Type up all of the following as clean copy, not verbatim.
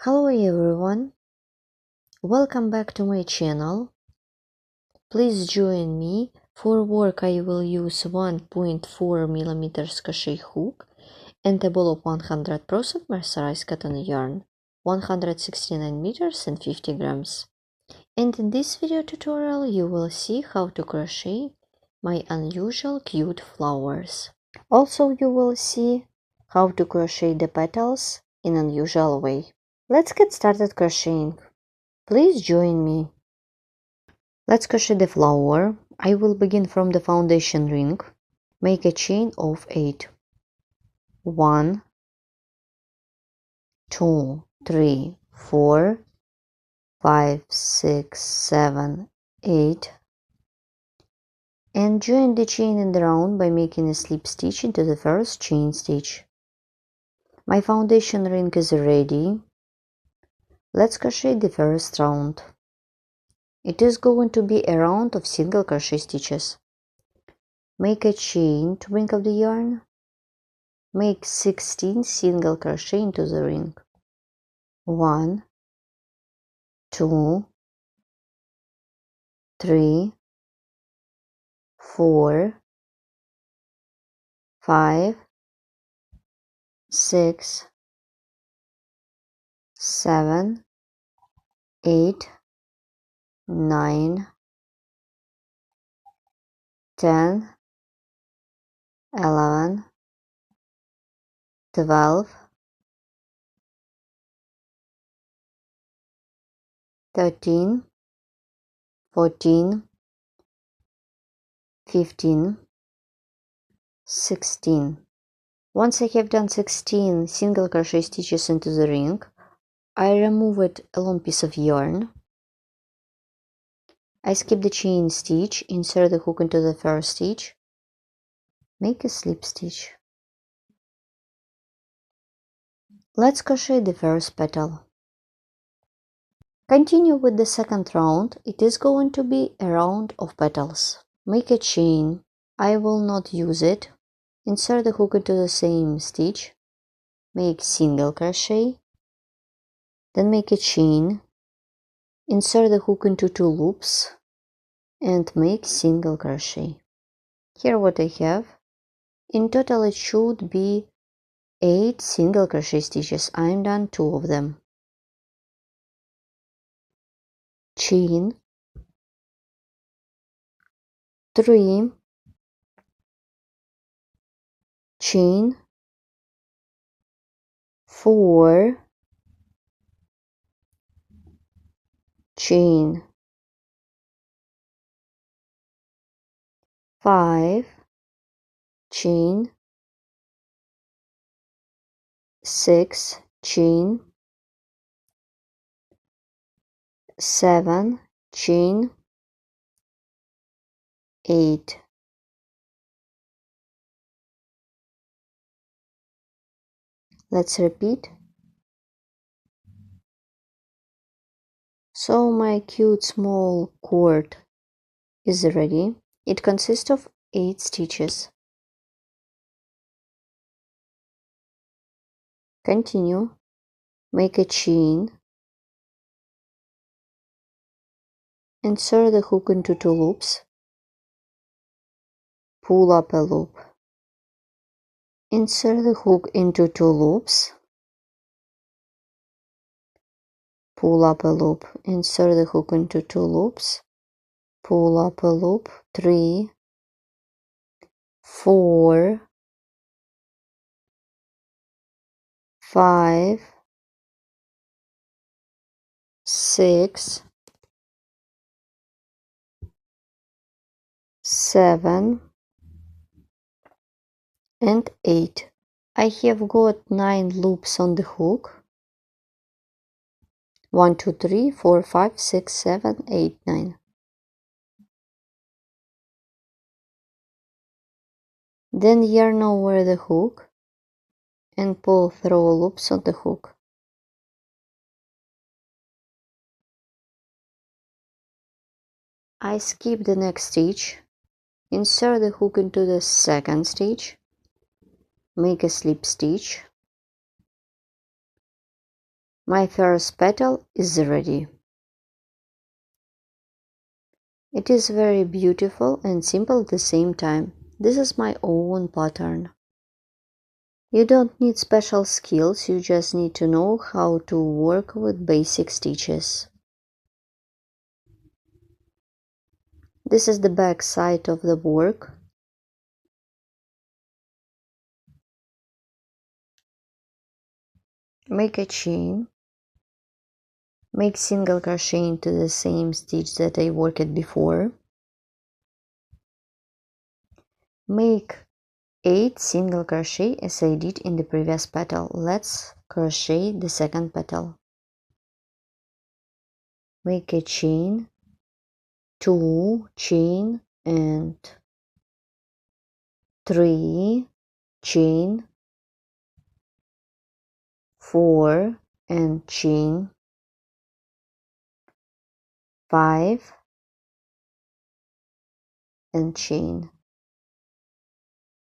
Hello everyone, welcome back to my channel. Please join me. For work I will use 1.4mm crochet hook and a ball of 100% mercerized cotton yarn, 169 meters and 50 grams. And in this video tutorial you will see how to crochet my unusual cute flowers. Also you will see how to crochet the petals in an unusual way. Let's get started crocheting. Please join me. Let's crochet the flower. I will begin from the foundation ring. Make a chain of 8. 1, 2, 3, 4, 5, 6, 7, 8. And join the chain in the round by making a slip stitch into the first chain stitch. My foundation ring is ready. Let's crochet the first round. It is going to be a round of single crochet stitches. Make a chain to bring up the yarn. Make 16 single crochet into the ring. 1, 2, 3, 4, 5, 6, 7, 8, 9, 10, 11, 12, 13, 14, 15, 16. Once I have done 16 single crochet stitches into the ring, I removed a long piece of yarn. I skip the chain stitch, insert the hook into the first stitch, make a slip stitch. Let's crochet the first petal. Continue with the second round. It is going to be a round of petals. Make a chain. I will not use it. Insert the hook into the same stitch, make single crochet, then make a chain, insert the hook into 2 loops and make single crochet. Here what I have. In total it should be 8 single crochet stitches. I'm done 2 of them. Chain, 3, chain, 4, chain, 5, chain, 6, chain, 7, chain, 8. Let's repeat. So my cute small cord is ready. It consists of 8 stitches. Continue. Make a chain. Insert the hook into 2 loops. Pull up a loop. Insert the hook into 2 loops. Pull up a loop. Insert the hook into 2 loops. Pull up a loop. 3, 4, 5, 6, 7, and 8. I have got 9 loops on the hook. 1, 2, 3, 4, 5, 6, 7, 8, 9. Then yarn over the hook and pull through loops on the hook. I skip the next stitch, insert the hook into the second stitch, make a slip stitch, My first petal is ready. It is very beautiful and simple at the same time. This is my own pattern. You don't need special skills, you just need to know how to work with basic stitches. This is the back side of the work. Make a chain. Make single crochet into the same stitch that I worked before. Make 8 single crochet as I did in the previous petal. Let's crochet the second petal. Make a chain, 2 chain and 3 chain, 4 and chain, 5 and chain,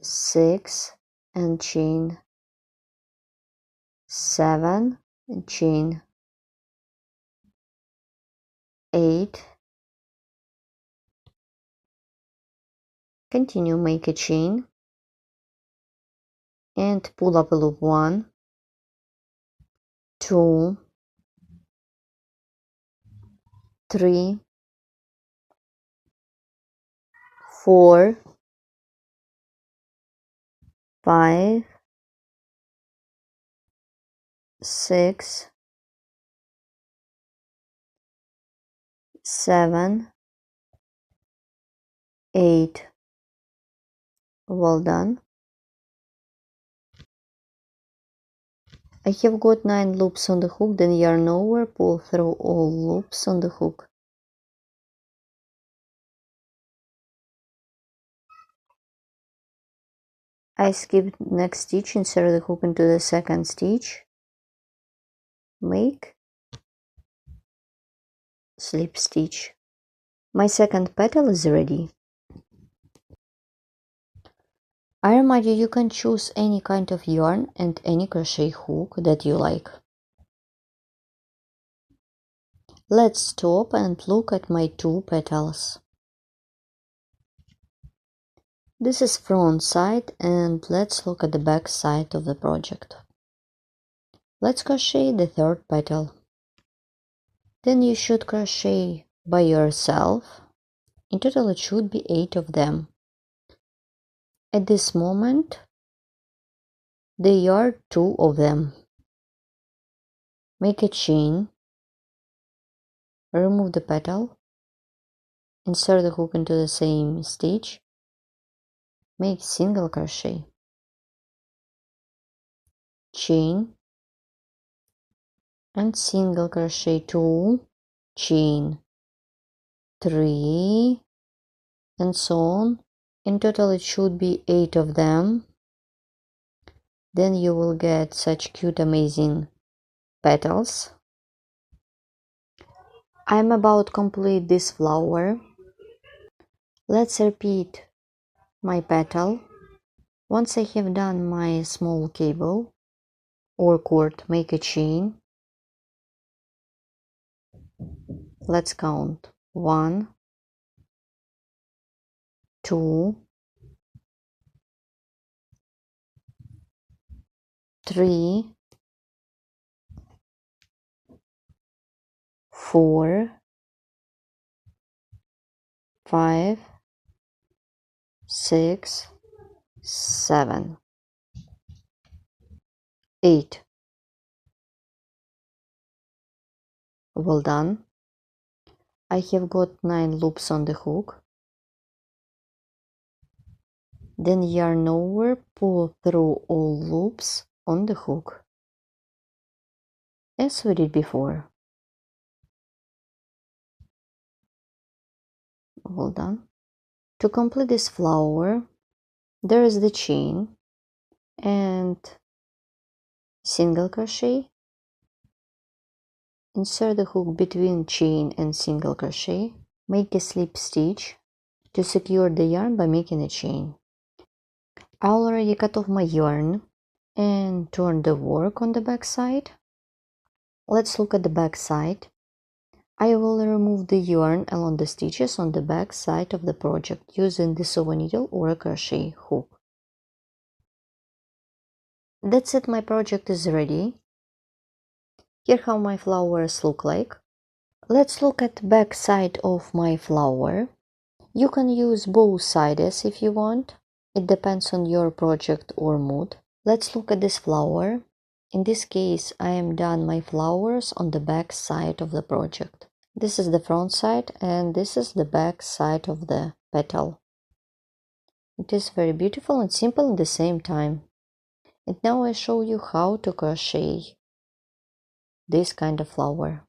6 and chain, 7 and chain, 8. Continue, make a chain and pull up a loop. 1, 2, 3, 4, 5, 6, 7, 8. Well done. I have got 9 loops on the hook, then yarn over, pull through all loops on the hook. I skipped next stitch, insert the hook into the second stitch, make slip stitch. My second petal is ready. I remind you, you can choose any kind of yarn and any crochet hook that you like. Let's stop and look at my 2 petals. This is front side, and let's look at the back side of the project. Let's crochet the third petal. Then you should crochet by yourself. In total it should be 8 of them. At this moment there are 2 of them. Make a chain, remove the petal, insert the hook into the same stitch, make single crochet, chain and single crochet, 2, chain, 3 and so on. In total it should be 8 of them. Then you will get such cute amazing petals. I'm about to complete this flower. Let's repeat my petal. Once I have done my small cable or cord, make a chain. Let's count 1, 2, 3, 4, 5, 6, 7, 8. Well done. I have got 9 loops on the hook. Then yarn over, pull through all loops on the hook, as we did before. Well done. To complete this flower, there is the chain and single crochet. Insert the hook between chain and single crochet. Make a slip stitch to secure the yarn by making a chain. I already cut off my yarn and turned the work on the back side. Let's look at the back side. I will remove the yarn along the stitches on the back side of the project using the sewing needle or a crochet hook. That's it, my project is ready. Here how my flowers look like. Let's look at the back side of my flower. You can use both sides if you want. It depends on your project or mood. Let's look at this flower. In this case, I am done my flowers on the back side of the project. This is the front side and this is the back side of the petal. It is very beautiful and simple at the same time. And now I show you how to crochet this kind of flower.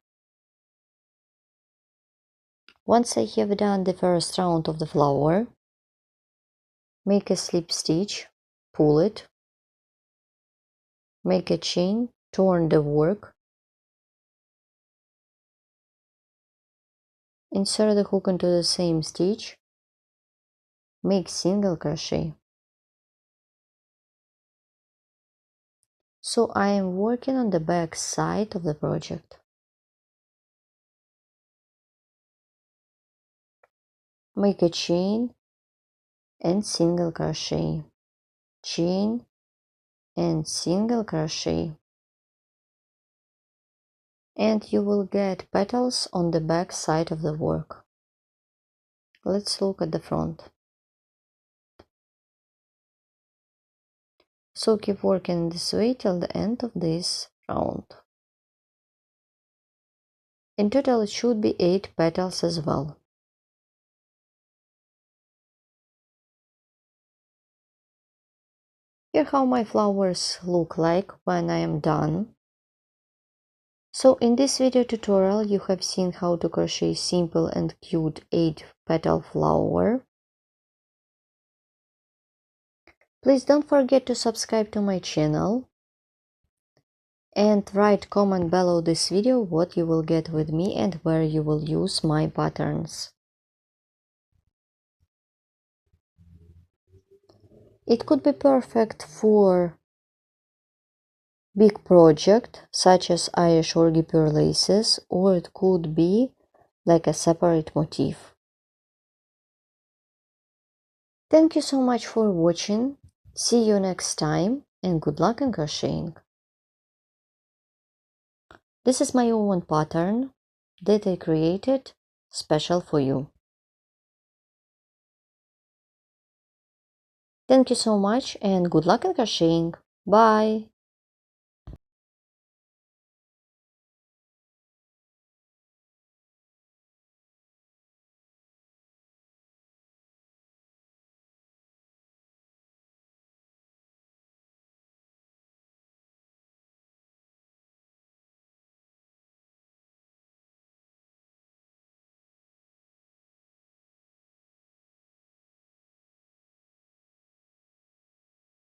Once I have done the first round of the flower, make a slip stitch, pull it, make a chain, turn the work, insert the hook into the same stitch, make single crochet. So I am working on the back side of the project. Make a chain and single crochet, chain and single crochet, and you will get petals on the back side of the work. Let's look at the front. So keep working this way till the end of this round. In total it should be 8 petals as well. Here how my flowers look like when I am done. So in this video tutorial you have seen how to crochet simple and cute 8 petal flower. Please don't forget to subscribe to my channel and write comment below this video what you will get with me and where you will use my patterns. It could be perfect for big project such as Irish orgy pure laces, or it could be like a separate motif. Thank you so much for watching. See you next time and good luck in crocheting. This is my own pattern that I created special for you. Thank you so much and good luck in crocheting. Bye!